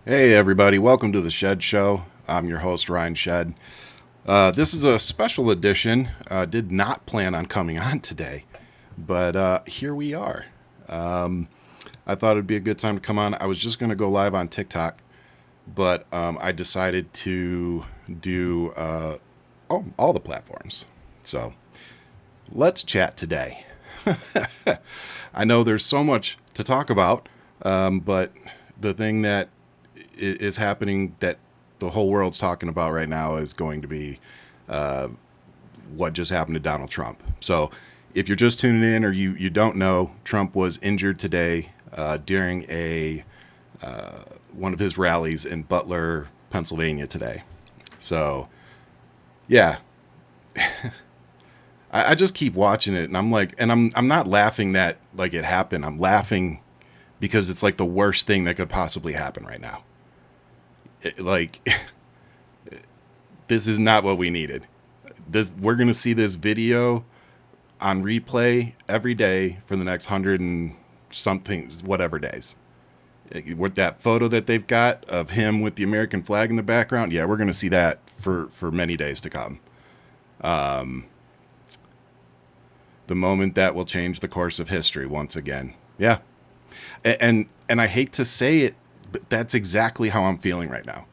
Hey everybody, welcome to the Shed Show. I'm your host Ryan Shead. This is a special edition. Did not plan on coming on today, but here we are. I thought it'd be a good time to come on. I was just going to go live on TikTok, but I decided to do all the platforms. So let's chat today. I know there's so much to talk about, but the thing that is happening that the whole world's talking about right now is going to be what just happened to Donald Trump. So if you're just tuning in or you don't know, Trump was injured today during one of his rallies in Butler, Pennsylvania today. So yeah, I just keep watching it and I'm like, and I'm not laughing that like it happened. I'm laughing because it's like the worst thing that could possibly happen right now. Like this is not what we needed. We're going to see this video on replay every day for the next 100 and something whatever days. With that photo that they've got of him with the American flag in the background, yeah, we're going to see that for many days to come. The moment that will change the course of history once again. Yeah. And I hate to say it, but that's exactly how I'm feeling right now.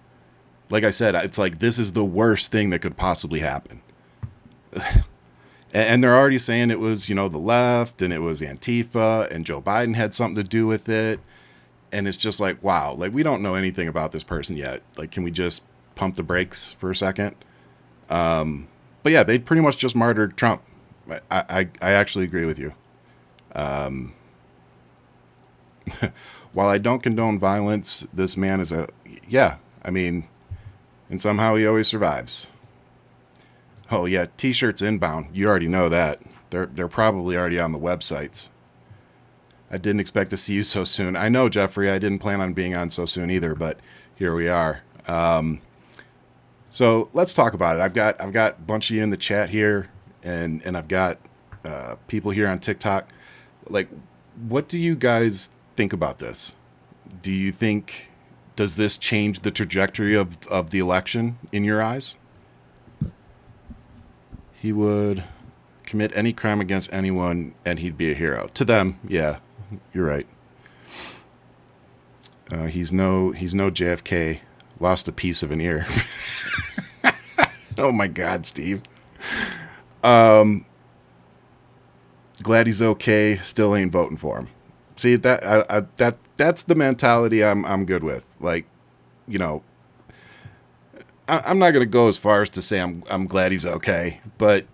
Like I said, it's like this is the worst thing that could possibly happen. And they're already saying it was, the left and it was Antifa and Joe Biden had something to do with it. And it's just like, wow, like we don't know anything about this person yet. Like, can we just pump the brakes for a second? But yeah, they pretty much just martyred Trump. I actually agree with you. While I don't condone violence, this man is and somehow he always survives. Oh yeah, t-shirts inbound. You already know that. They're probably already on the websites. I didn't expect to see you so soon. I know, Jeffrey, I didn't plan on being on so soon either, but here we are. So let's talk about it. I've got a bunch of you in the chat here, and I've got people here on TikTok. Like, what do you guys think about this? Does this change the trajectory of the election in your eyes? He would commit any crime against anyone and he'd be a hero. To them, yeah, you're right. He's no JFK, lost a piece of an ear. Oh my God, Steve. Glad he's okay, still ain't voting for him. See, that's the mentality I'm good with. Like, I'm not going to go as far as to say I'm glad he's okay, but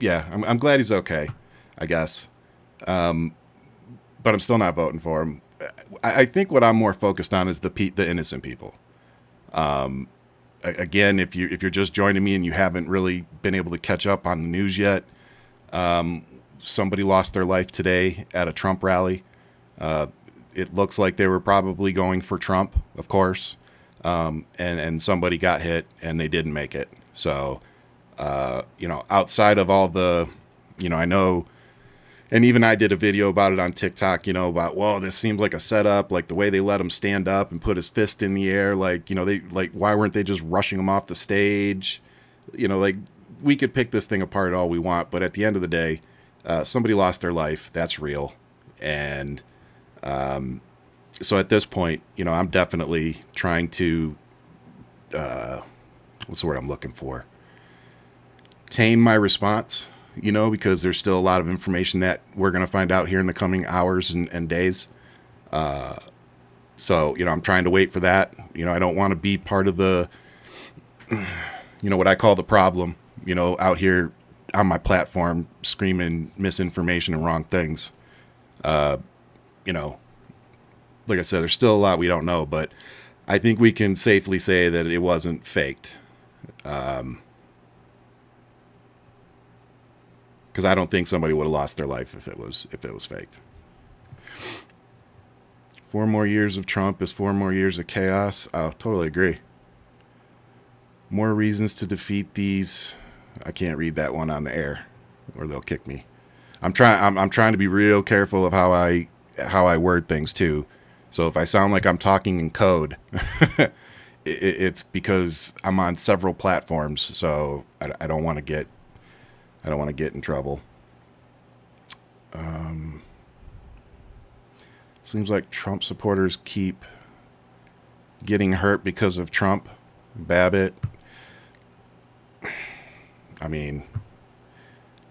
yeah, I'm glad he's okay, I guess. But I'm still not voting for him. I think what I'm more focused on is the innocent people. Again, if you're just joining me and you haven't really been able to catch up on the news yet, somebody lost their life today at a Trump rally. It looks like they were probably going for Trump, of course. And somebody got hit and they didn't make it. So, outside of all the, I know, and even I did a video about it on TikTok, about, whoa, this seemed like a setup, like the way they let him stand up and put his fist in the air. Like, why weren't they just rushing him off the stage? Like we could pick this thing apart all we want, but at the end of the day, somebody lost their life. That's real. And, so at this point, I'm definitely trying to, what's the word I'm looking for? Tame my response, because there's still a lot of information that we're going to find out here in the coming hours and days. So, I'm trying to wait for that. I don't want to be part of the, what I call the problem, out here on my platform screaming misinformation and wrong things. Like I said, there's still a lot we don't know, but I think we can safely say that it wasn't faked. Because I don't think somebody would have lost their life if it was faked. 4 more years of Trump is 4 more years of chaos. I totally agree. More reasons to defeat these. I can't read that one on the air, or they'll kick me. I'm trying to be real careful of how I word things too. So if I sound like I'm talking in code, it's because I'm on several platforms. So I don't want to get in trouble. Seems like Trump supporters keep getting hurt because of Trump. Babbitt. I mean,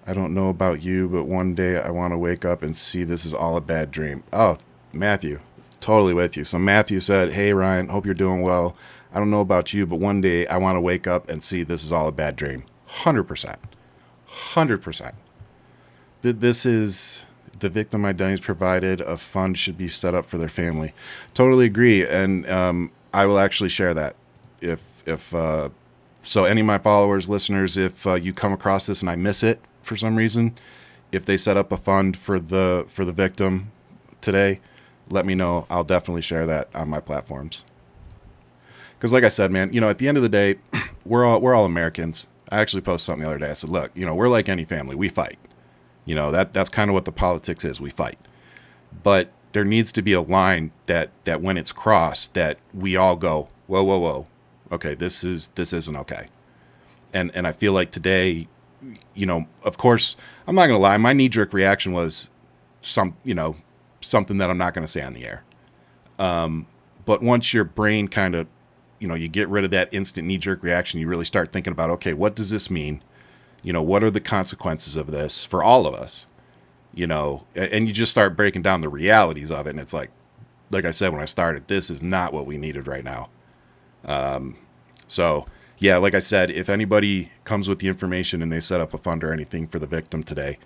I don't know about you, but one day I want to wake up and see this is all a bad dream. Oh, Matthew, totally with you. So Matthew said, hey, Ryan, hope you're doing well. I don't know about you, but one day I want to wake up and see this is all a bad dream. 100%. 100%. This is the victim identities provided. A fund should be set up for their family. Totally agree. And I will actually share that. If so any of my followers, listeners, if you come across this and I miss it for some reason, if they set up a fund for the victim today, let me know. I'll definitely share that on my platforms. Because like I said, man, at the end of the day, we're all Americans. I actually posted something the other day. I said, look, we're like any family. We fight. That's kind of what the politics is. We fight. But there needs to be a line that when it's crossed, that we all go, whoa, whoa, whoa. Okay, this isn't okay. And I feel like today, of course, I'm not going to lie. My knee-jerk reaction was something that I'm not going to say on the air. But once your brain kind of, you get rid of that instant knee-jerk reaction, you really start thinking about, okay, what does this mean? What are the consequences of this for all of us? And you just start breaking down the realities of it. And it's like I said, when I started, this is not what we needed right now. So yeah, like I said, if anybody comes with the information and they set up a fund or anything for the victim today,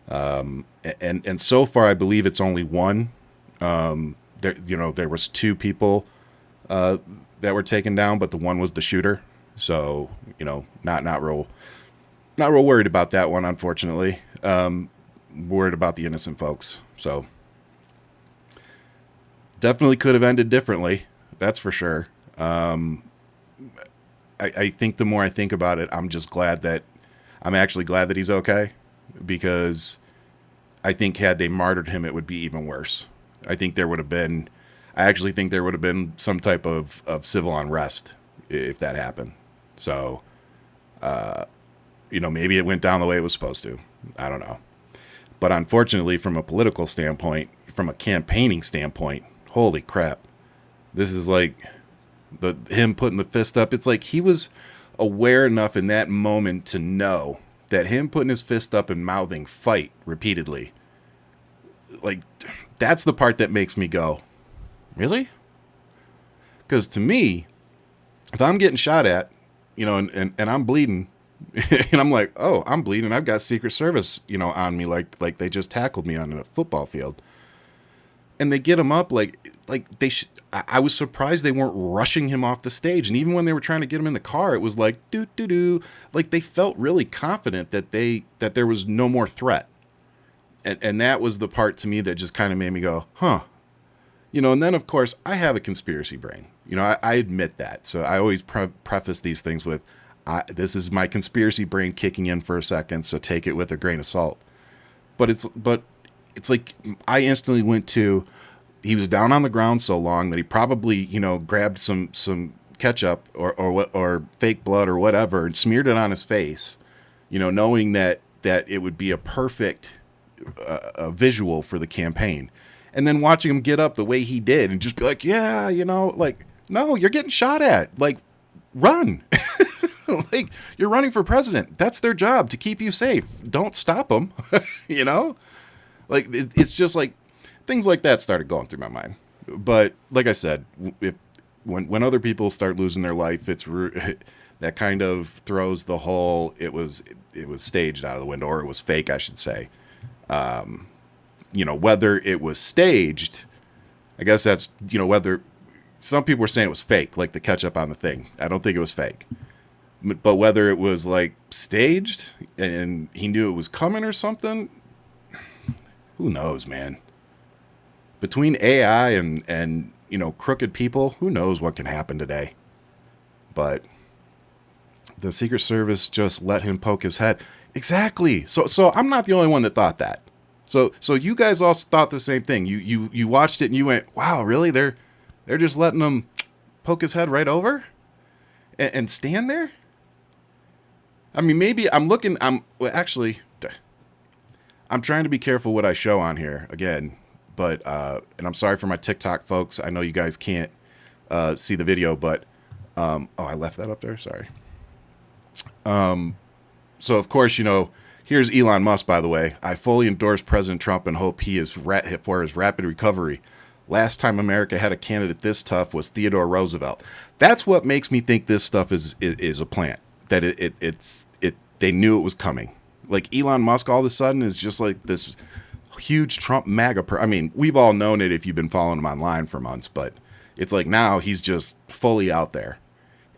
and so far, I believe it's only one, there was two people, that were taken down, but the one was the shooter. So, not real worried about that one, unfortunately. Worried about the innocent folks. So definitely could have ended differently. That's for sure. I think the more I think about it, I'm actually glad that he's okay, because I think had they martyred him, it would be even worse. I actually think there would have been some type of civil unrest if that happened. So, maybe it went down the way it was supposed to. I don't know. But unfortunately, from a political standpoint, from a campaigning standpoint, holy crap. This is like him putting the fist up. It's like he was aware enough in that moment to know that him putting his fist up and mouthing fight repeatedly, like, that's the part that makes me go, really? Because to me, if I'm getting shot at, and I'm bleeding, and I'm like, oh, I'm bleeding, I've got Secret Service, on me, like they just tackled me on a football field, and they get him up, I was surprised they weren't rushing him off the stage. And even when they were trying to get him in the car, it was like, do. Like, they felt really confident that there was no more threat. And that was the part to me that just kind of made me go, huh. And then, of course, I have a conspiracy brain. I admit that. So I always preface these things with, this is my conspiracy brain kicking in for a second, so take it with a grain of salt. But it's like I instantly went to, he was down on the ground so long that he probably, grabbed some ketchup or fake blood or whatever and smeared it on his face, knowing that it would be a perfect visual for the campaign. And then watching him get up the way he did and just be like, yeah, no, you're getting shot at. Like, run. Like, you're running for president. That's their job, to keep you safe. Don't stop them. Like, it's just like things like that started going through my mind. But like I said, when other people start losing their life, that kind of throws the whole it was staged out of the window, or it was fake, I should say. Whether it was staged, I guess that's, whether some people were saying it was fake, like the ketchup on the thing. I don't think it was fake. But whether it was like staged and he knew it was coming or something, who knows, man? Between AI and crooked people, who knows what can happen today? But the Secret Service just let him poke his head. Exactly. So I'm not the only one that thought that. So you guys all thought the same thing. You watched it and you went, wow, really? They're just letting him poke his head right over and stand there. I mean, maybe I'm trying to be careful what I show on here again, but and I'm sorry for my TikTok folks. I know you guys can't see the video, but I left that up there. Sorry. So of course, here's Elon Musk, by the way. I fully endorse President Trump and hope he is for his rapid recovery. Last time America had a candidate this tough was Theodore Roosevelt. That's what makes me think this stuff is a plant. That they knew it was coming. Like Elon Musk all of a sudden is just like this huge Trump MAGA. I mean, we've all known it if you've been following him online for months, but it's like now he's just fully out there.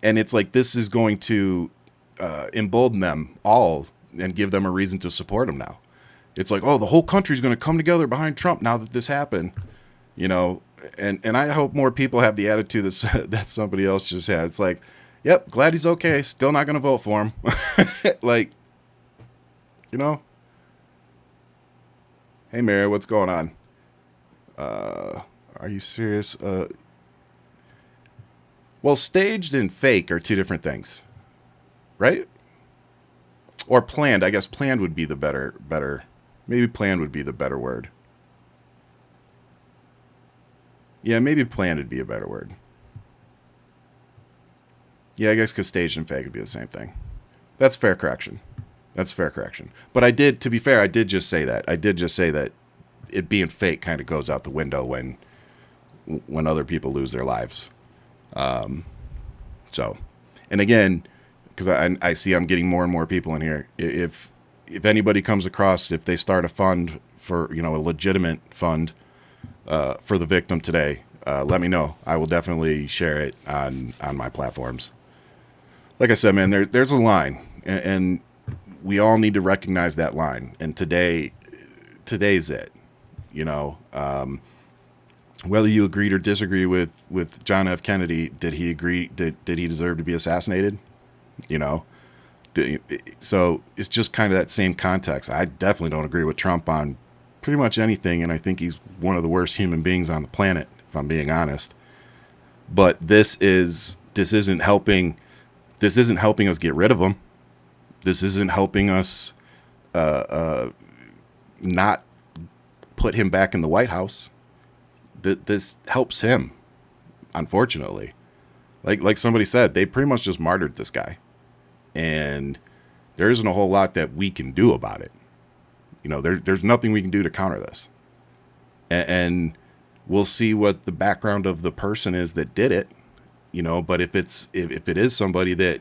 And it's like this is going to embolden them all and give them a reason to support him now. It's like, oh, the whole country's going to come together behind Trump now that this happened, and I hope more people have the attitude that somebody else just had. It's like, yep, glad he's okay. Still not going to vote for him. Like, hey, Mary, what's going on? Are you serious? Well, staged and fake are two different things, right? Or planned. I guess planned would be the better. Maybe planned would be the better word. Yeah, maybe planned would be a better word. Yeah, I guess because staged and fake would be the same thing. That's fair correction. But to be fair, I did just say that. I did just say that it being fake kind of goes out the window when other people lose their lives. So, and again, because I see I'm getting more and more people in here. If anybody comes across, if they start a fund for, a legitimate fund for the victim today, let me know. I will definitely share it on my platforms. Like I said, man, there's a line, and we all need to recognize that line. And today's it. Whether you agreed or disagree with John F. Kennedy, did he deserve to be assassinated? So it's just kind of that same context. I definitely don't agree with Trump on pretty much anything, and I think he's one of the worst human beings on the planet, if I'm being honest. But this isn't helping us get rid of him. This isn't helping us not put him back in the White House. This helps him, unfortunately. Like somebody said, they pretty much just martyred this guy. And there isn't a whole lot that we can do about it. There's nothing we can do to counter this. And we'll see what the background of the person is that did it. But if it is somebody that,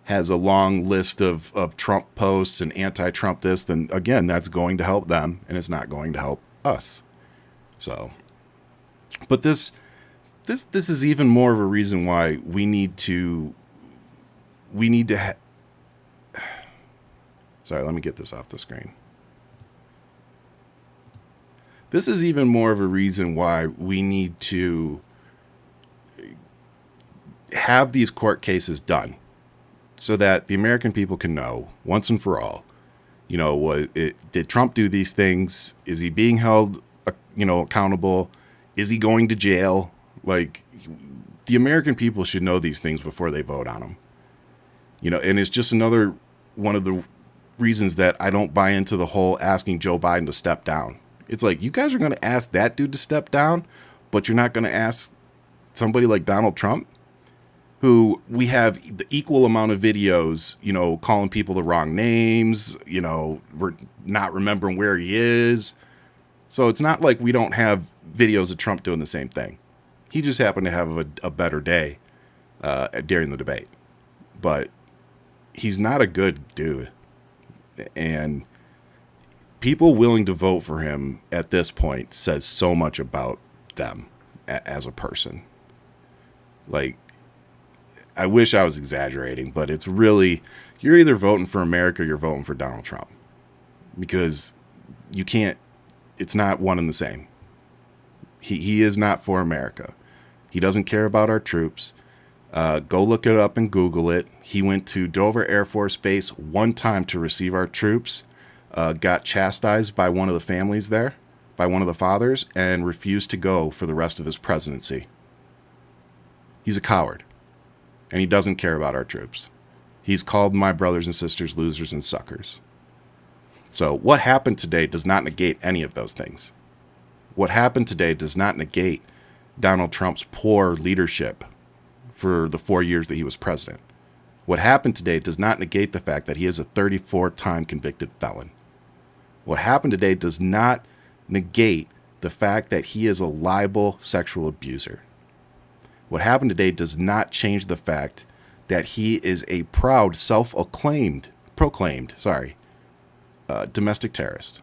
has a long list of Trump posts and anti-Trump this, then again, that's going to help them and it's not going to help us. So, but this is even more of a reason why we need to sorry, let me get this off the screen. This is even more of a reason why we need to have these court cases done so that the American people can know once and for all, did Trump do these things? Is he being held, accountable? Is he going to jail? Like, the American people should know these things before they vote on him. And it's just another one of the reasons that I don't buy into the whole asking Joe Biden to step down. It's like, you guys are going to ask that dude to step down, but you're not going to ask somebody like Donald Trump, who we have the equal amount of videos, calling people the wrong names, we're not remembering where he is. So it's not like we don't have videos of Trump doing the same thing. He just happened to have a better day during the debate. But he's not a good dude. And people willing to vote for him at this point says so much about them as a person. Like, I wish I was exaggerating, but it's really, you're either voting for America or you're voting for Donald Trump. Because you can't, it's not one and the same. He is not for America. He doesn't care about our troops. Go look it up and Google it. He went to Dover Air Force Base one time to receive our troops. got chastised by one of the families there, by one of the fathers, and refused to go for the rest of his presidency. He's a coward, and he doesn't care about our troops. He's called my brothers and sisters losers and suckers. So what happened today does not negate any of those things. What happened today does not negate Donald Trump's poor leadership for the 4 years that he was president. What happened today does not negate the fact that he is a 34-time convicted felon. What happened today does not negate the fact that he is a liable sexual abuser. What happened today does not change the fact that he is a proud, proclaimed domestic terrorist.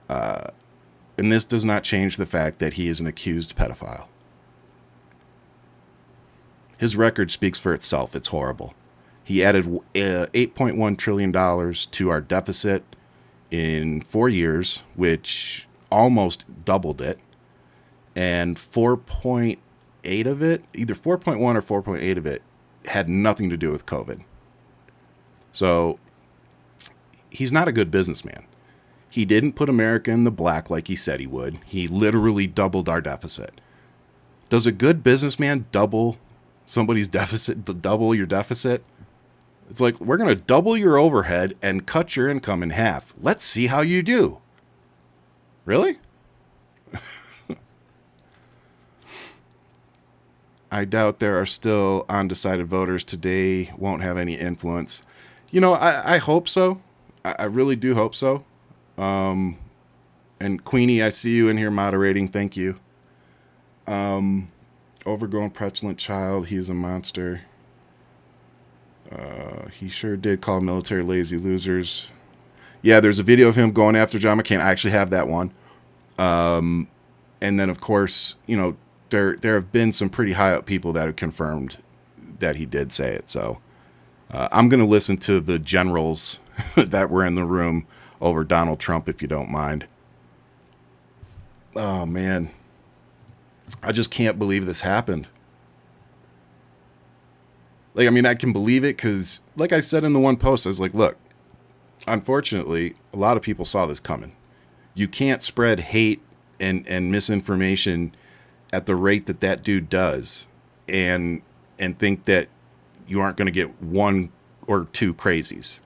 And this does not change the fact that he is an accused pedophile. His record speaks for itself. It's horrible. He added $8.1 trillion to our deficit in 4 years, which almost doubled it. And 4.8 of it, either 4.1 or 4.8 of it, had nothing to do with COVID. So he's not a good businessman. He didn't put America in the black like he said he would. He literally doubled our deficit. Does a good businessman double somebody's deficit, double your deficit? It's like, we're going to double your overhead and cut your income in half. Let's see how you do. Really? I doubt there are still undecided voters today, won't have any influence. You know, I hope so. I really do hope so. And Queenie, I see you in here moderating. Thank you. Overgrown, petulant child. He's a monster. He sure did call military lazy losers. Yeah, there's a video of him going after John McCain. I actually have that one. And then, of course, you know, there have been some pretty high up people that have confirmed that he did say it. So I'm going to listen to the generals that were in the room over Donald Trump, if you don't mind. Oh, man. I just can't believe this happened. Like, I mean, I can believe it because, like I said in the one post, I was like, look, unfortunately, a lot of people saw this coming. You can't spread hate and misinformation at the rate that that dude does and think that you aren't going to get one or two crazies.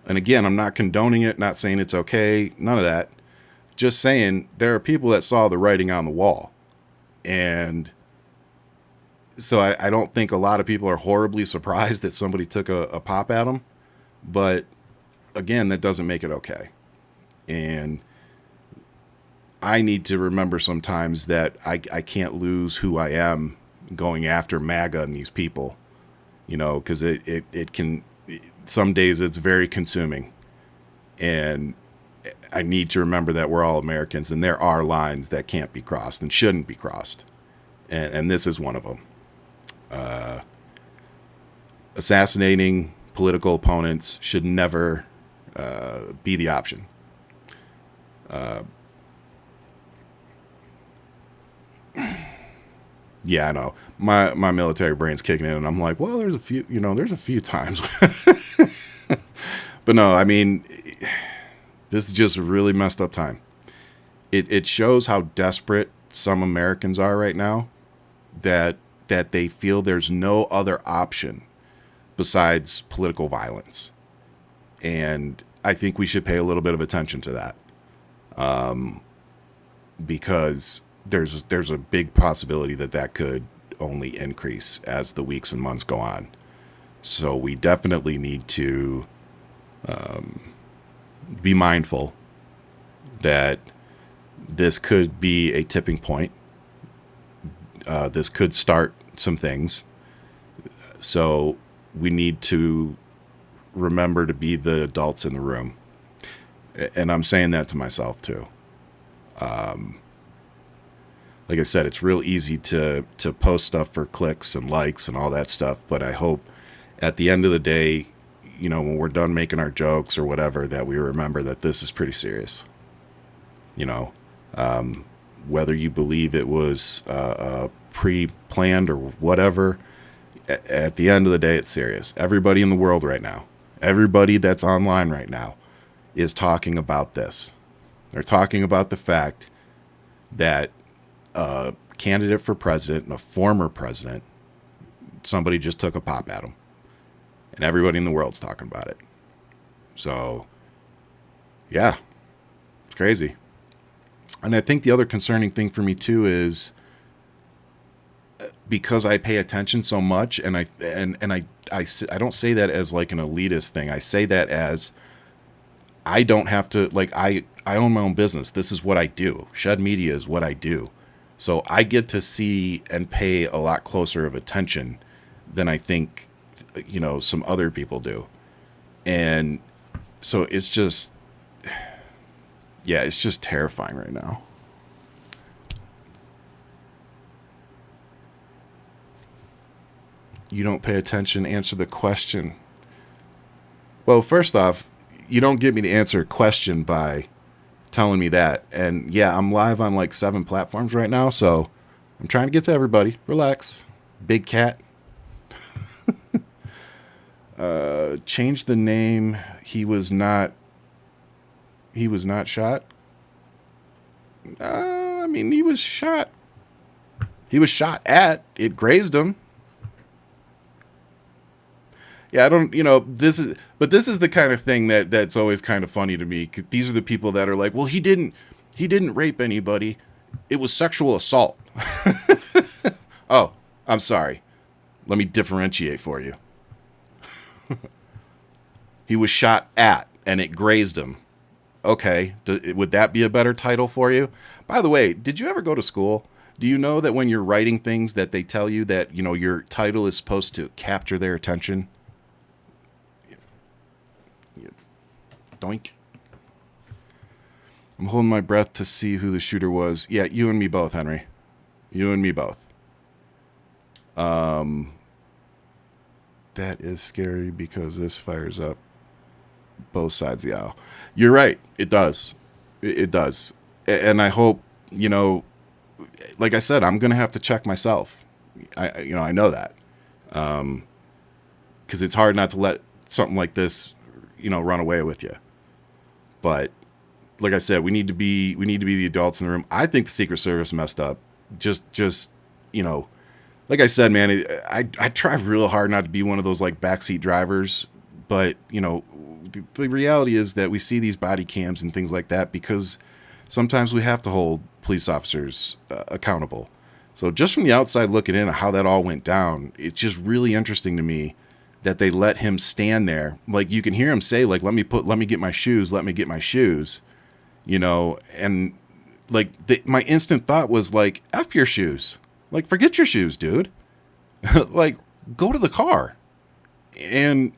And again, I'm not condoning it, not saying it's okay, none of that. Just saying there are people that saw the writing on the wall. And so I don't think a lot of people are horribly surprised that somebody took a pop at them. But again, that doesn't make it okay. And I need to remember sometimes that I can't lose who I am going after MAGA and these people, you know, because it can, some days it's very consuming. And I need to remember that we're all Americans and there are lines that can't be crossed and shouldn't be crossed. And this is one of them. Assassinating political opponents should never be the option. Yeah, I know. My military brain's kicking in, and I'm like, well, there's a few times. But no, I mean, this is just a really messed up time. It shows how desperate some Americans are right now, that they feel there's no other option besides political violence. And I think we should pay a little bit of attention to that. Because there's a big possibility that could only increase as the weeks and months go on. So we definitely need to be mindful that this could be a tipping point. This could start some things. So we need to remember to be the adults in the room. And I'm saying that to myself too. Like I said, it's real easy to post stuff for clicks and likes and all that stuff. But I hope at the end of the day, you know, when we're done making our jokes or whatever, that we remember that this is pretty serious. You know, whether you believe it was pre-planned or whatever, at the end of the day, it's serious. Everybody in the world right now, everybody that's online right now is talking about this. They're talking about the fact that a candidate for president and a former president, somebody just took a pop at him. And everybody in the world's talking about it. So, yeah, it's crazy. And I think the other concerning thing for me too is because I pay attention so much, and I don't say that as like an elitist thing. I say that as I don't have to, like, I own my own business. This is what I do. Shed Media is what I do. So I get to see and pay a lot closer of attention than I think, some other people do. And so it's just, yeah, it's just terrifying right now. You don't pay attention, answer the question. Well, first off, you don't get me to answer a question by telling me that. And yeah, I'm live on like 7 platforms right now, so I'm trying to get to everybody. Relax. Big cat. Change the name. He was not shot. I mean, he was shot. He was shot at. It grazed him. Yeah, I don't, this is the kind of thing that's always kind of funny to me. 'Cause these are the people that are like, well, he didn't rape anybody. It was sexual assault. Oh, I'm sorry. Let me differentiate for you. He was shot at and it grazed him. Okay. Would that be a better title for you? By the way, did you ever go to school? Do you know that when you're writing things that they tell you that, your title is supposed to capture their attention? Doink. I'm holding my breath to see who the shooter was. Yeah, you and me both, Henry. You and me both. That is scary because this fires up both sides of the aisle. You're right. It does. It does. And I hope, like I said, I'm going to have to check myself. I know that. Because it's hard not to let something like this, run away with you. But like I said, we need to be the adults in the room. I think the Secret Service messed up. Just like I said, man, I try real hard not to be one of those like backseat drivers, but the reality is that we see these body cams and things like that because sometimes we have to hold police officers accountable. So just from the outside looking in at how that all went down, it's just really interesting to me that they let him stand there. Like you can hear him say, like, let me get my shoes, and like my instant thought was like, F your shoes. Like, forget your shoes, dude. Like, go to the car. And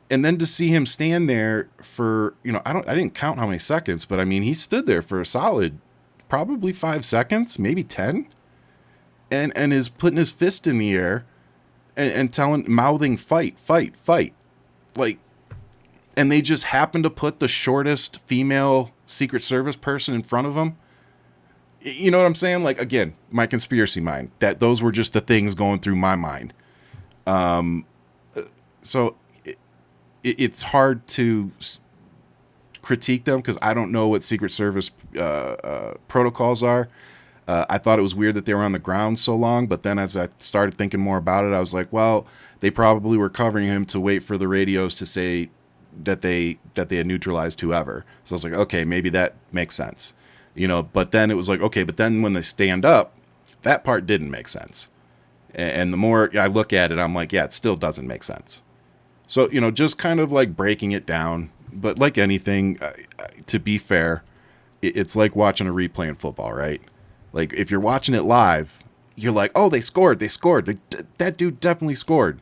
then to see him stand there for, I didn't count how many seconds, but I mean, he stood there for a solid, probably 5 seconds, maybe 10, and is putting his fist in the air and mouthing fight, fight, fight. Like, and they just happened to put the shortest female Secret Service person in front of him. You know what I'm saying? Like, again, my conspiracy mind, that those were just the things going through my mind. So it's hard to critique them because I don't know what Secret Service protocols are. I thought it was weird that they were on the ground so long, but then as I started thinking more about it, I was like, well, they probably were covering him to wait for the radios to say that they had neutralized whoever. So I was like, okay, maybe that makes sense. But then it was like, okay, but then when they stand up, that part didn't make sense. And the more I look at it, I'm like, yeah, it still doesn't make sense. So, just kind of like breaking it down. But like anything, to be fair, it's like watching a replay in football, right? Like if you're watching it live, you're like, oh, they scored. That dude definitely scored.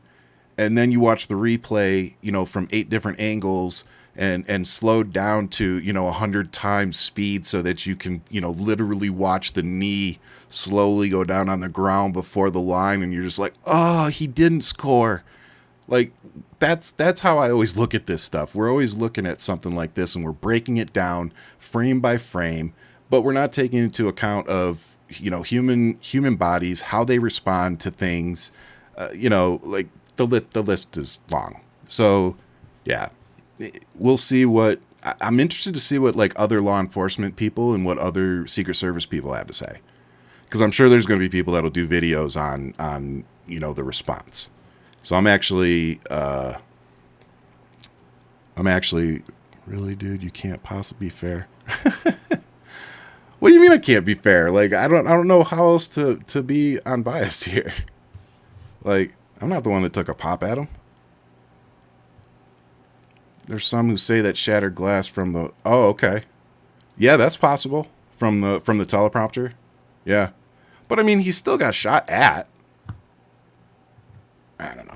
And then you watch the replay, from 8 different angles and slowed down to, 100 times speed so that you can, literally watch the knee slowly go down on the ground before the line. And you're just like, oh, he didn't score. Like that's how I always look at this stuff. We're always looking at something like this and we're breaking it down frame by frame, but we're not taking into account of, human bodies, how they respond to things, like the list is long. So yeah, we'll see what I'm interested to see what like other law enforcement people and what other Secret Service people have to say, because I'm sure there's going to be people that'll do videos on the response. So I'm actually really, dude, you can't possibly be fair. What do you mean I can't be fair? Like I don't know how else to be unbiased here. Like I'm not the one that took a pop at him. There's some who say that shattered glass from the... Oh, okay. Yeah, that's possible. From the teleprompter. Yeah. But, I mean, he still got shot at. I don't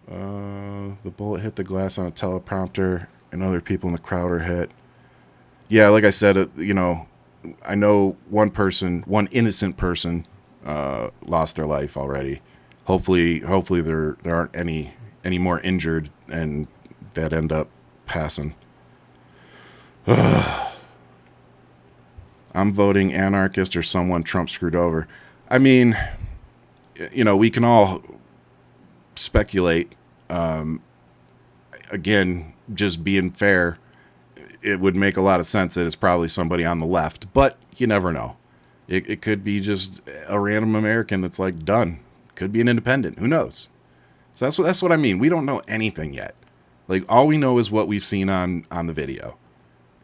know. The bullet hit the glass on a teleprompter, and other people in the crowd are hit. Yeah, like I said, I know one innocent person lost their life already. Hopefully there aren't any more injured and that end up passing. I'm voting anarchist or someone Trump screwed over. I mean, we can all speculate. Again, just being fair, it would make a lot of sense that it's probably somebody on the left, but you never know. It could be just a random American that's like done. Could be an independent. Who knows? So that's what I mean. We don't know anything yet. Like all we know is what we've seen on the video,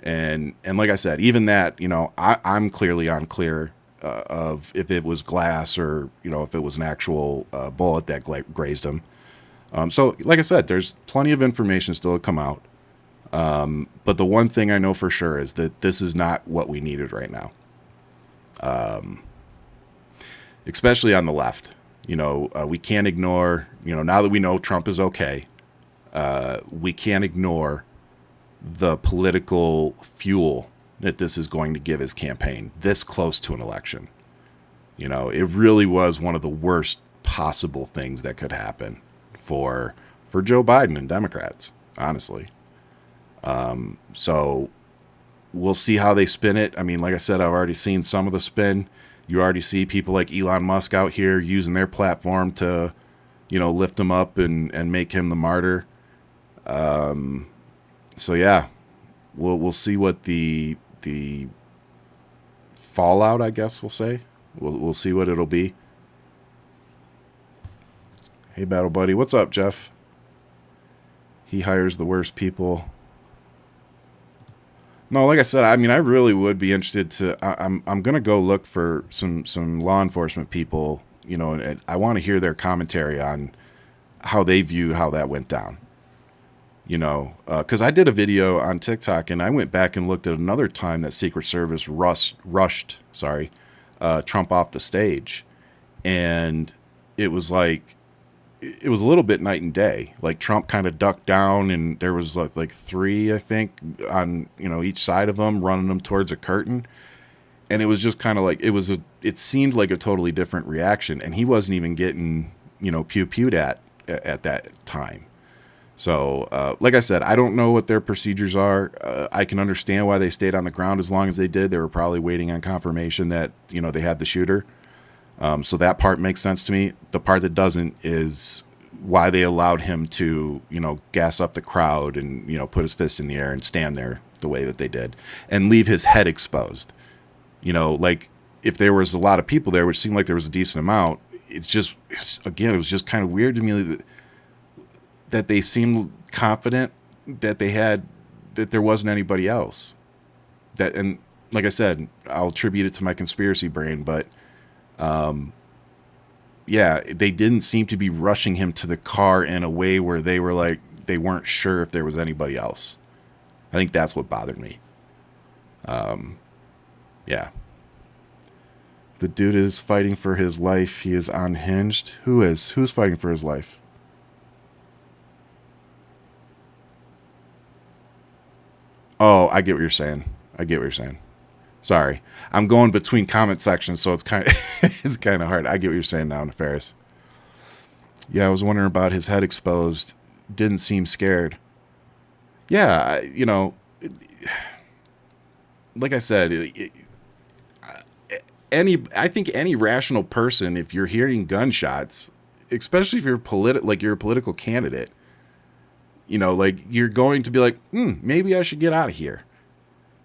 and like I said, even that, I'm clearly unclear of if it was glass or if it was an actual bullet that grazed him. So like I said, there's plenty of information still to come out. But the one thing I know for sure is that this is not what we needed right now. Especially on the left. We can't ignore, now that we know Trump is okay, we can't ignore the political fuel that this is going to give his campaign this close to an election. It really was one of the worst possible things that could happen for Joe Biden and Democrats, honestly. So we'll see how they spin it. I mean, like I said, I've already seen some of the spin. You already see people like Elon Musk out here using their platform to, lift him up and make him the martyr. So yeah, we'll see what the fallout, I guess we'll say. We'll see what it'll be. Hey, Battle Buddy, what's up, Jeff? He hires the worst people. No, like I said, I mean, I really would be interested to. I'm gonna go look for some law enforcement people, and I want to hear their commentary on how they view how that went down. Because I did a video on TikTok and I went back and looked at another time that Secret Service rushed Trump off the stage, and it was like. It was a little bit night and day. Like Trump kind of ducked down, and there was like three, I think, on each side of him, running them towards a curtain, and it was just kind of like it seemed like a totally different reaction, and he wasn't even getting pew-pewed at that time. So like I said, I don't know what their procedures are. I can understand why they stayed on the ground as long as they did. They were probably waiting on confirmation that they had the shooter. So that part makes sense to me. The part that doesn't is why they allowed him to, gas up the crowd and, put his fist in the air and stand there the way that they did and leave his head exposed. Like if there was a lot of people there, which seemed like there was a decent amount, it was just kind of weird to me that they seemed confident that that there wasn't anybody else. And like I said, I'll attribute it to my conspiracy brain, but yeah, they didn't seem to be rushing him to the car in a way where they were like, they weren't sure if there was anybody else. I think that's what bothered me. Yeah. The dude is fighting for his life. He is unhinged. Who's fighting for his life? Oh, I get what you're saying. Sorry, I'm going between comment sections, so it's kind of hard. I get what you're saying now, Nefarious. Yeah, I was wondering about his head exposed. Didn't seem scared. Yeah, like I said, I think any rational person, if you're hearing gunshots, especially if you're you're a political candidate, Like you're going to be like, maybe I should get out of here.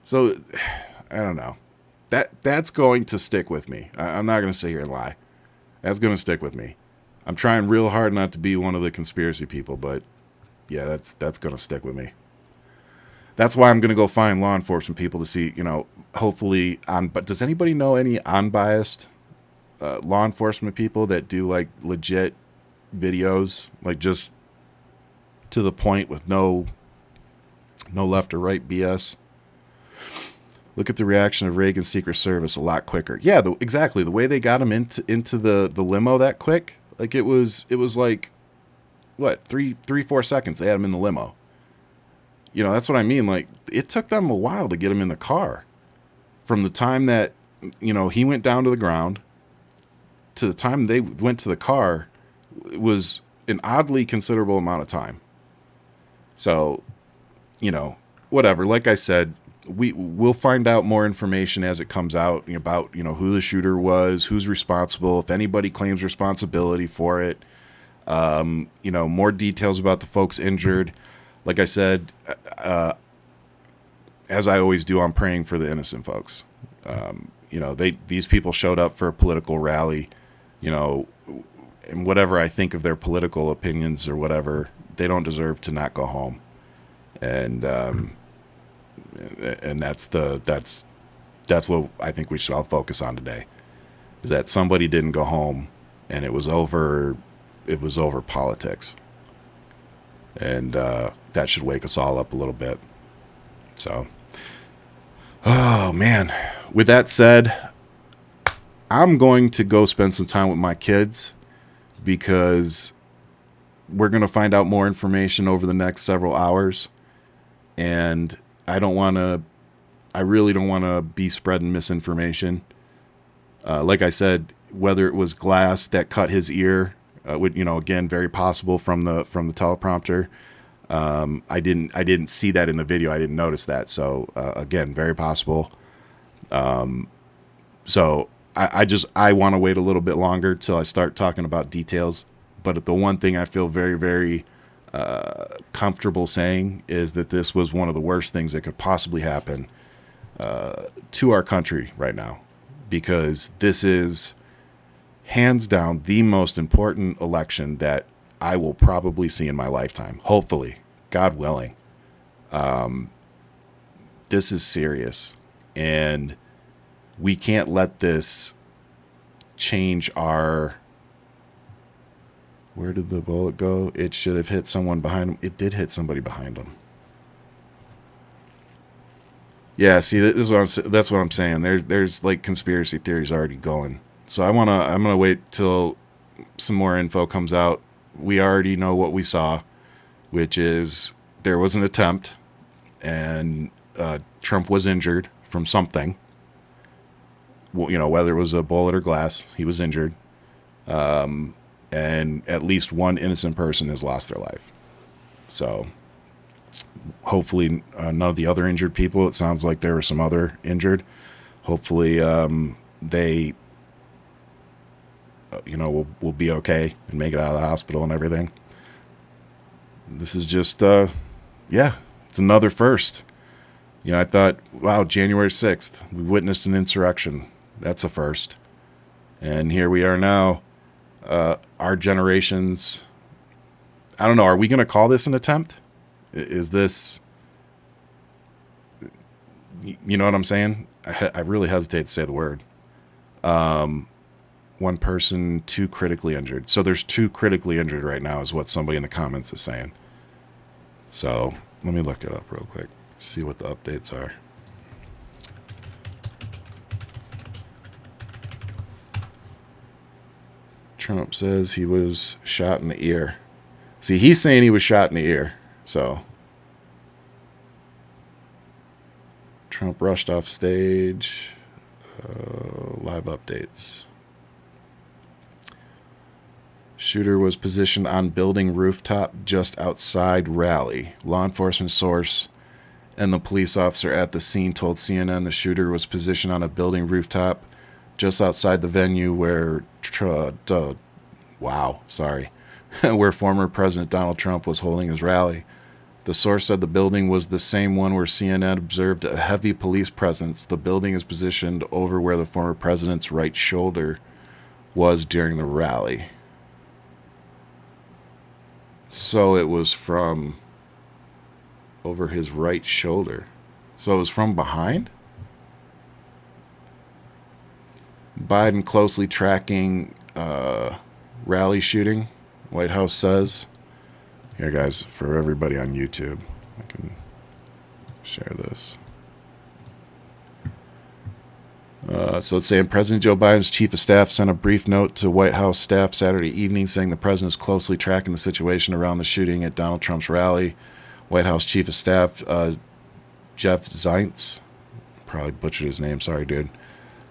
So I don't know. That's going to stick with me. I'm not going to sit here and lie. That's going to stick with me. I'm trying real hard not to be one of the conspiracy people, but yeah, that's going to stick with me. That's why I'm going to go find law enforcement people to see, hopefully but does anybody know any unbiased law enforcement people that do like legit videos, like just to the point with no left or right BS? Look at the reaction of Reagan's Secret Service a lot quicker. Yeah, exactly. The way they got him into the limo that quick, like it was like what 4 seconds they had him in the limo. That's what I mean. Like it took them a while to get him in the car, from the time that he went down to the ground to the time they went to the car. It was an oddly considerable amount of time. So, whatever. Like I said, we'll find out more information as it comes out about, who the shooter was, who's responsible, if anybody claims responsibility for it. More details about the folks injured. Like I said, as I always do, I'm praying for the innocent folks. These people showed up for a political rally, and whatever I think of their political opinions or whatever, they don't deserve to not go home. And that's what I think we should all focus on today, is that somebody didn't go home and it was over politics. And that should wake us all up a little bit. So, oh man, with that said, I'm going to go spend some time with my kids, because we're going to find out more information over the next several hours. And I really don't want to be spreading misinformation. Like I said, whether it was glass that cut his ear, again, very possible from the teleprompter. I didn't see that in the video. I didn't notice that. So, again, very possible. So I want to wait a little bit longer till I start talking about details. But the one thing I feel very, very comfortable saying is that this was one of the worst things that could possibly happen to our country right now, because this is hands down the most important election that I will probably see in my lifetime. Hopefully, God willing. This is serious, and we can't let this change our... Where did the bullet go? It should have hit someone behind him. It did hit somebody behind him. Yeah, see, that's what I'm saying. There's like conspiracy theories already going. So I'm gonna wait till some more info comes out. We already know what we saw, which is there was an attempt, and Trump was injured from something. Well, whether it was a bullet or glass, he was injured. And at least one innocent person has lost their life. So hopefully none of the other injured people, it sounds like there were some other injured. Hopefully they will be okay and make it out of the hospital and everything. This is just it's another first. I thought, wow, January 6th, we witnessed an insurrection. That's a first. And here we are now. Our generations, I don't know, are we going to call this an attempt? Is this, you know what I'm saying? I really hesitate to say the word. One person, 2 critically injured. So there's 2 critically injured right now is what somebody in the comments is saying. So let me look it up real quick, see what the updates are. Trump says he was shot in the ear. See, he's saying he was shot in the ear. So Trump rushed off stage. Live updates. Shooter was positioned on building rooftop just outside rally. Law enforcement source and the police officer at the scene told CNN the shooter was positioned on a building rooftop just outside the venue where where former President Donald Trump was holding his rally. The source said the building was the same one where CNN observed a heavy police presence. The building is positioned over where the former president's right shoulder was during the rally. So it was from over his right shoulder. So it was from behind? Biden closely tracking rally shooting, White House says. Here, guys, for everybody on YouTube, I can share this. So it's saying President Joe Biden's chief of staff sent a brief note to White House staff Saturday evening saying the president is closely tracking the situation around the shooting at Donald Trump's rally. White House chief of staff Jeff Zients, probably butchered his name, sorry, dude,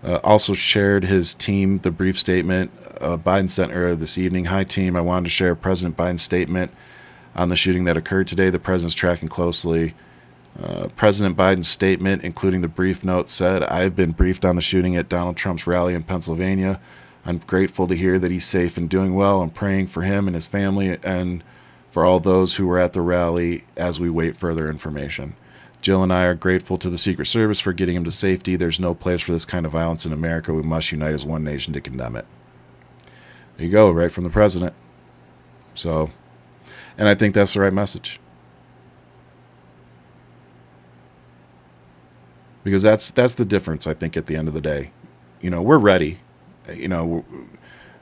also shared his team the brief statement Biden sent earlier this evening. Hi, team. I wanted to share President Biden's statement on the shooting that occurred today. The president's tracking closely. President Biden's statement, including the brief note, said, I have been briefed on the shooting at Donald Trump's rally in Pennsylvania. I'm grateful to hear that he's safe and doing well. I'm praying for him and his family and for all those who were at the rally as we wait further information. Jill and I are grateful to the Secret Service for getting him to safety. There's no place for this kind of violence in America. We must unite as one nation to condemn it. There you go, right from the president. So, and I think that's the right message. Because that's the difference, I think, at the end of the day. You know, we're ready. You know,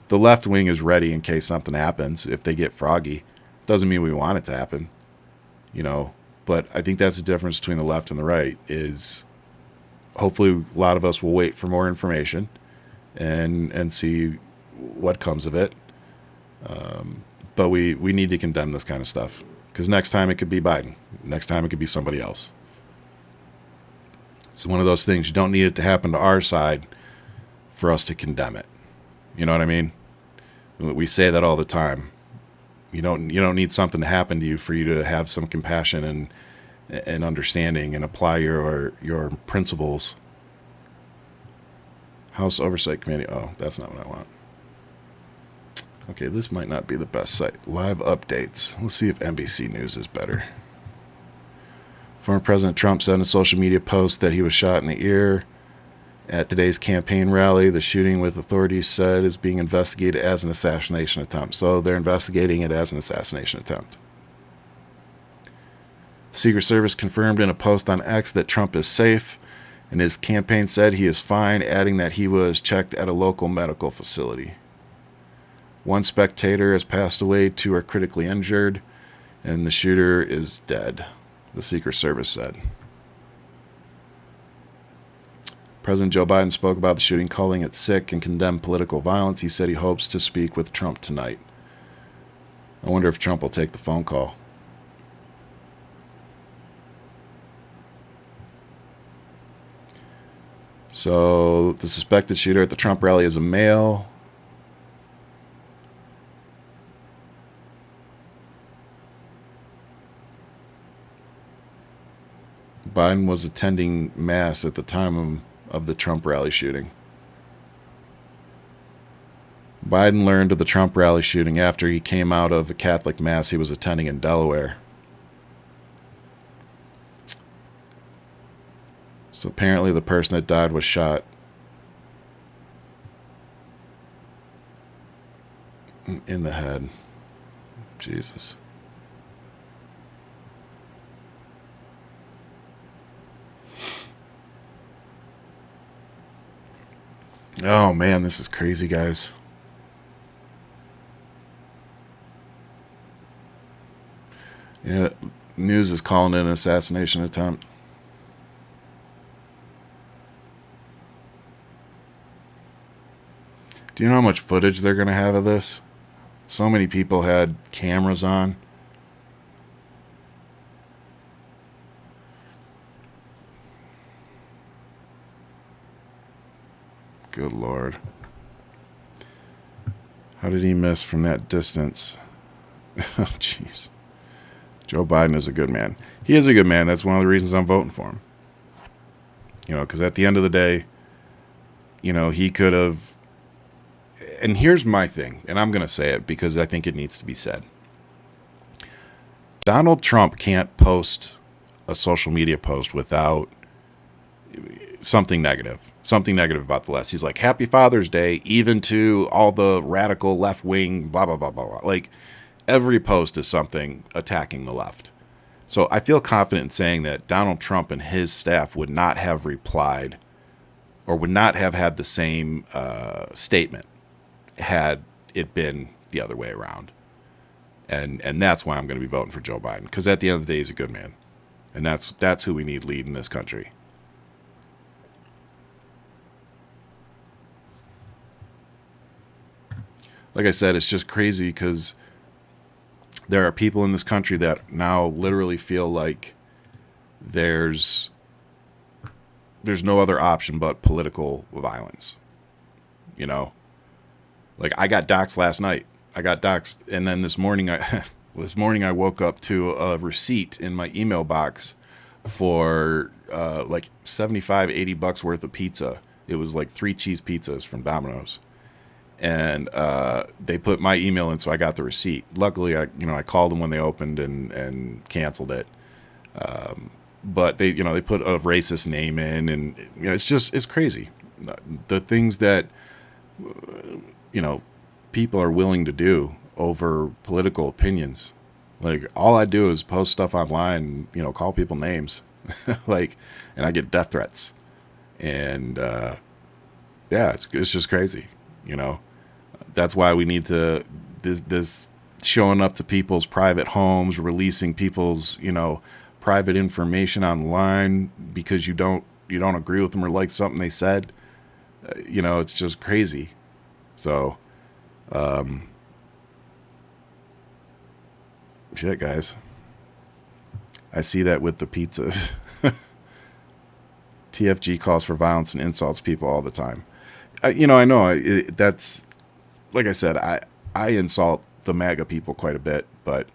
the left wing is ready in case something happens. If they get froggy, doesn't mean we want it to happen. You know, but I think that's the difference between the left and the right is hopefully a lot of us will wait for more information and see what comes of it. But we need to condemn this kind of stuff because next time it could be Biden. Next time it could be somebody else. It's one of those things. You don't need it to happen to our side for us to condemn it. You know what I mean? We say that all the time. You don't need something to happen to you for you to have some compassion and understanding and apply your principles. House Oversight Committee. Oh, that's not what I want. Okay, this might not be the best site. Live updates. Let's see if NBC News is better. Former President Trump said in a social media post that he was shot in the ear at today's campaign rally. The shooting, with authorities said, is being investigated as an assassination attempt. So they're investigating it as an assassination attempt. The Secret Service confirmed in a post on X that Trump is safe, and his campaign said he is fine, adding that he was checked at a local medical facility. One spectator has passed away, 2 are critically injured, and the shooter is dead, the Secret Service said. President Joe Biden spoke about the shooting, calling it sick and condemned political violence. He said he hopes to speak with Trump tonight. I wonder if Trump will take the phone call. So the suspected shooter at the Trump rally is a male. Biden was attending mass at the time of the Trump rally shooting. Biden learned of the Trump rally shooting after he came out of a Catholic mass he was attending in Delaware. So apparently the person that died was shot in the head. Jesus. Oh man, this is crazy, guys. Yeah, news is calling it an assassination attempt. Do you know how much footage they're going to have of this? So many people had cameras on. Good Lord. How did he miss from that distance? Oh, jeez. Joe Biden is a good man. He is a good man. That's one of the reasons I'm voting for him. You know, because at the end of the day, you know, he could have. And here's my thing, and I'm going to say it because I think it needs to be said. Donald Trump can't post a social media post without something negative about the left. He's like, Happy Father's Day, even to all the radical left wing, blah, blah, blah, blah, blah. Like, every post is something attacking the left. So I feel confident in saying that Donald Trump and his staff would not have replied or would not have had the same statement had it been the other way around. And that's why I'm going to be voting for Joe Biden, because at the end of the day, he's a good man. And that's who we need leading this country. Like I said, it's just crazy because there are people in this country that now literally feel like there's no other option but political violence. You know, like I got doxxed last night. And then this morning I woke up to a receipt in my email box for like $75-$80 worth of pizza. It was like 3 cheese pizzas from Domino's. And they put my email in, so I got the receipt. Luckily, I called them when they opened and canceled it. But they put a racist name in, and it's crazy. The things that people are willing to do over political opinions. Like, all I do is post stuff online, call people names, and I get death threats, and it's just crazy, That's why we need to this showing up to people's private homes, releasing people's private information online because you don't agree with them or like something they said. It's just crazy. So, shit, guys. I see that with the pizzas. TFG calls for violence and insults people all the time. I know that's, like I said, I insult the MAGA people quite a bit, but,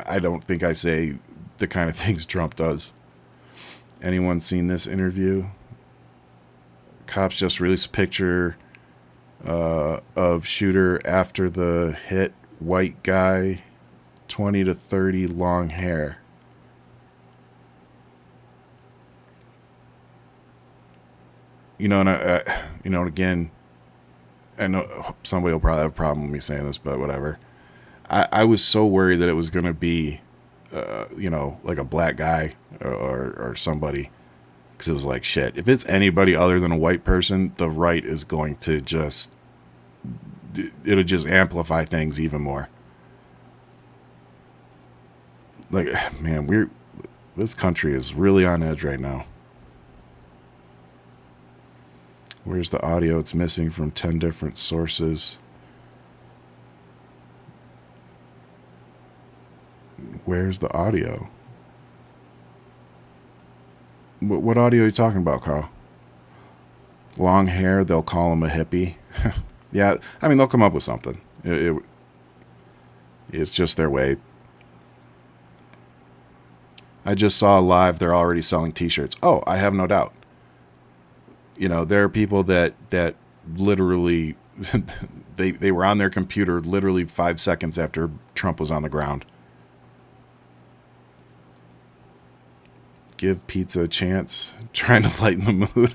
I don't think I say the kind of things Trump does. Anyone seen this interview? Cops just released a picture of shooter after the hit, white guy, 20 to 30, long hair. And again, I know somebody will probably have a problem with me saying this, but whatever. I was so worried that it was going to be, like a black guy or somebody, because it was like, shit, if it's anybody other than a white person, the right is going to it'll just amplify things even more. Like, man, this country is really on edge right now. Where's the audio? It's missing from 10 different sources. Where's the audio? What audio are you talking about, Carl? Long hair, they'll call him a hippie. Yeah, they'll come up with something. It's just their way. I just saw live, they're already selling t-shirts. Oh, I have no doubt. There are people that literally, they were on their computer literally 5 seconds after Trump was on the ground. Give pizza a chance. Trying to lighten the mood.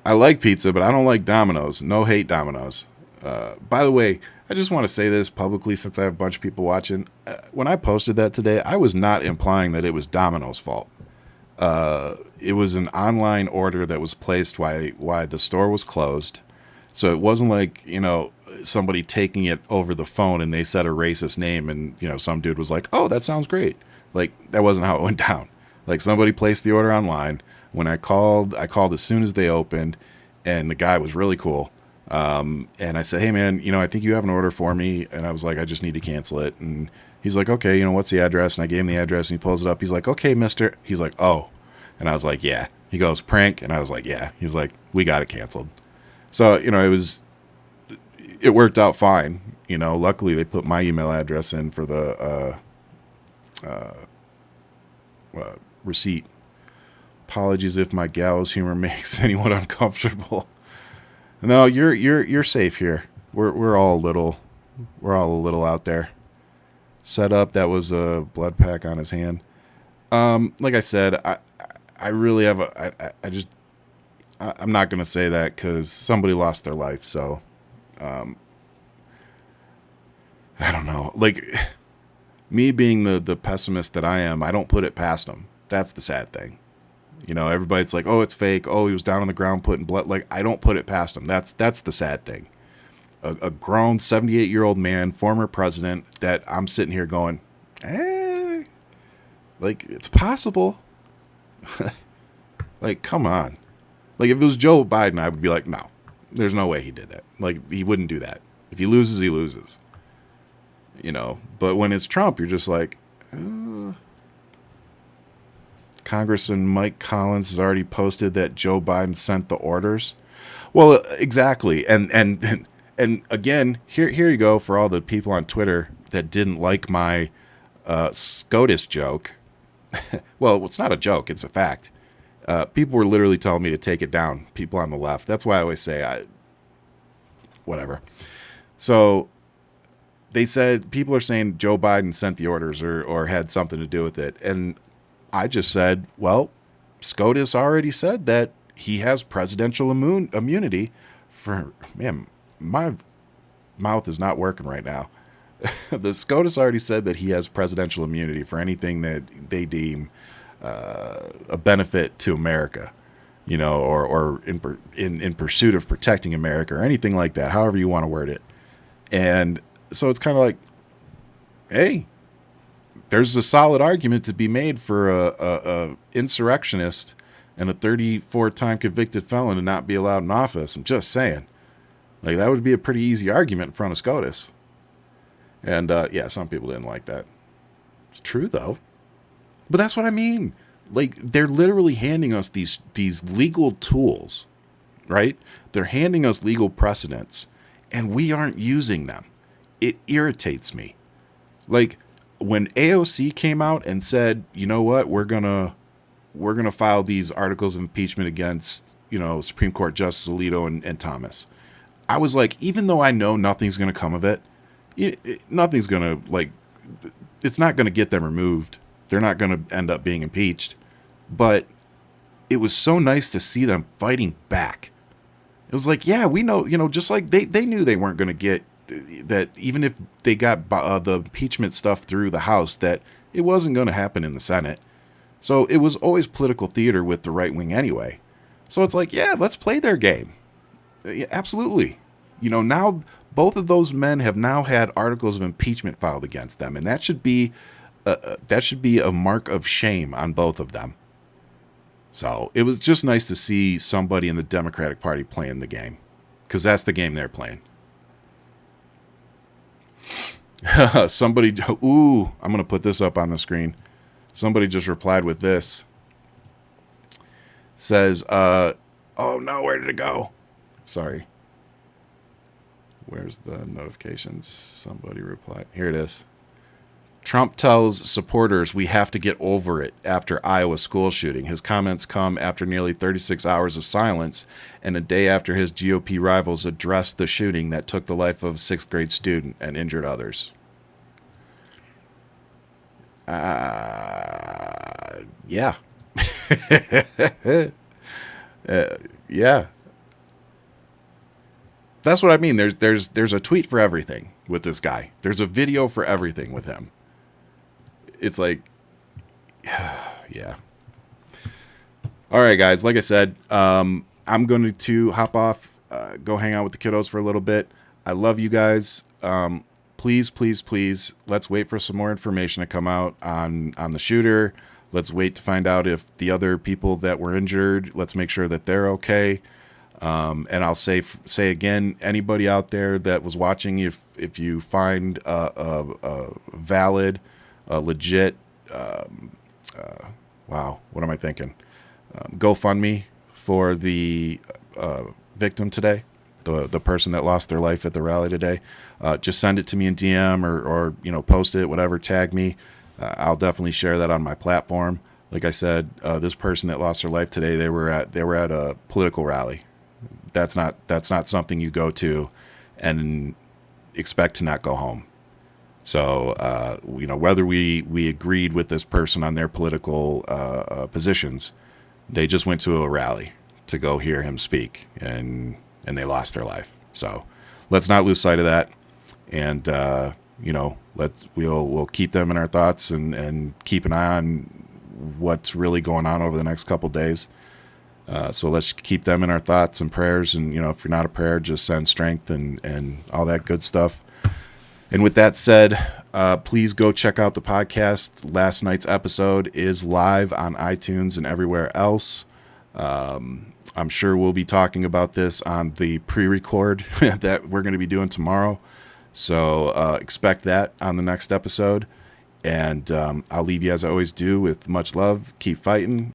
I like pizza, but I don't like Domino's. No hate, Domino's. By the way, I just want to say this publicly since I have a bunch of people watching. When I posted that today, I was not implying that it was Domino's fault. It was an online order that was placed while the store was closed. So it wasn't like, somebody taking it over the phone and they said a racist name and, some dude was like, oh, that sounds great. Like, that wasn't how it went down. Like, somebody placed the order online. When I called as soon as they opened, and the guy was really cool. And I said, hey, man, I think you have an order for me. And I was like, I just need to cancel it. And he's like, okay, what's the address? And I gave him the address, and he pulls it up. He's like, okay, mister. He's like, oh. And I was like, yeah. He goes, prank. And I was like, yeah. He's like, we got it canceled. So, it worked out fine. Luckily they put my email address in for the receipt. Apologies if my gallows humor makes anyone uncomfortable. No, you're safe here. We're all a little We're all a little out there. Set up. That was a blood pack on his hand. Like I said, I really have I'm not going to say that because somebody lost their life. So, I don't know. Like, me being the pessimist that I am, I don't put it past him. That's the sad thing. You know, everybody's like, oh, it's fake. Oh, he was down on the ground putting blood. Like, I don't put it past him. That's the sad thing. A grown 78-year-old man, former president, that I'm sitting here going, like, it's possible. Like, come on. Like, if it was Joe Biden, I would be like, no, there's no way he did that. Like, he wouldn't do that. If he loses, he loses. You know, but when it's Trump, you're just like, Congressman Mike Collins has already posted that Joe Biden sent the orders. Well, exactly. And again, here you go for all the people on Twitter that didn't like my SCOTUS joke. Well, it's not a joke. It's a fact. People were literally telling me to take it down. People on the left. That's why I always say, whatever. So they said, people are saying Joe Biden sent the orders or had something to do with it. And I just said, well, SCOTUS already said that he has presidential immunity for, man, my mouth is not working right now. The SCOTUS already said that he has presidential immunity for anything that they deem a benefit to America, you know, or in pursuit of protecting America or anything like that, however you want to word it. And so it's kind of like, hey, there's a solid argument to be made for a insurrectionist and a 34-time convicted felon to not be allowed in office. I'm just saying. Like, that would be a pretty easy argument in front of SCOTUS. And, yeah, some people didn't like that. It's true, though. But that's what I mean. Like, they're literally handing us these legal tools, right? They're handing us legal precedents, and we aren't using them. It irritates me. Like, when AOC came out and said, you know what, we're gonna file these articles of impeachment against, you know, Supreme Court Justice Alito and Thomas, I was like, even though I know nothing's gonna come of it, nothing's gonna, like, it's not gonna get them removed. They're not gonna end up being impeached. But it was so nice to see them fighting back. It was like, yeah, we know, you know, just like they knew they weren't gonna get that, even if they got the impeachment stuff through the House, that it wasn't going to happen in the Senate. So it was always political theater with the right wing anyway. So it's like, yeah, let's play their game. Yeah, absolutely. You know, now both of those men have now had articles of impeachment filed against them, and that should be a mark of shame on both of them. So it was just nice to see somebody in the Democratic Party playing the game, because that's the game they're playing. Somebody, I'm going to put this up on the screen. Somebody just replied with this. Says, oh no, where did it go? Sorry. Where's the notifications? Somebody replied. Here it is. Trump tells supporters we have to get over it after Iowa school shooting. His comments come after nearly 36 hours of silence and a day after his GOP rivals addressed the shooting that took the life of a 6th grade student and injured others. Yeah. Yeah. That's what I mean. There's a tweet for everything with this guy. There's a video for everything with him. It's like, yeah. All right, guys. Like I said, I'm going to hop off, go hang out with the kiddos for a little bit. I love you guys. Please, please, please, let's wait for some more information to come out on the shooter. Let's wait to find out if the other people that were injured, let's make sure that they're okay. And I'll say again, anybody out there that was watching, if you find a valid, legit, wow, what am I thinking? GoFundMe for the victim today, the person that lost their life at the rally today. Just send it to me in DM or you know, post it, whatever, tag me. I'll definitely share that on my platform. Like I said, this person that lost their life today, they were at a political rally. That's not something you go to and expect to not go home. So, whether we agreed with this person on their political positions, they just went to a rally to go hear him speak, and they lost their life. So let's not lose sight of that. And, we'll keep them in our thoughts and keep an eye on what's really going on over the next couple days. So let's keep them in our thoughts and prayers. And, if you're not a prayer, just send strength and all that good stuff. And with that said, please go check out the podcast. Last night's episode is live on iTunes and everywhere else. I'm sure we'll be talking about this on the pre-record that we're going to be doing tomorrow. So expect that on the next episode. And I'll leave you as I always do with much love. Keep fighting.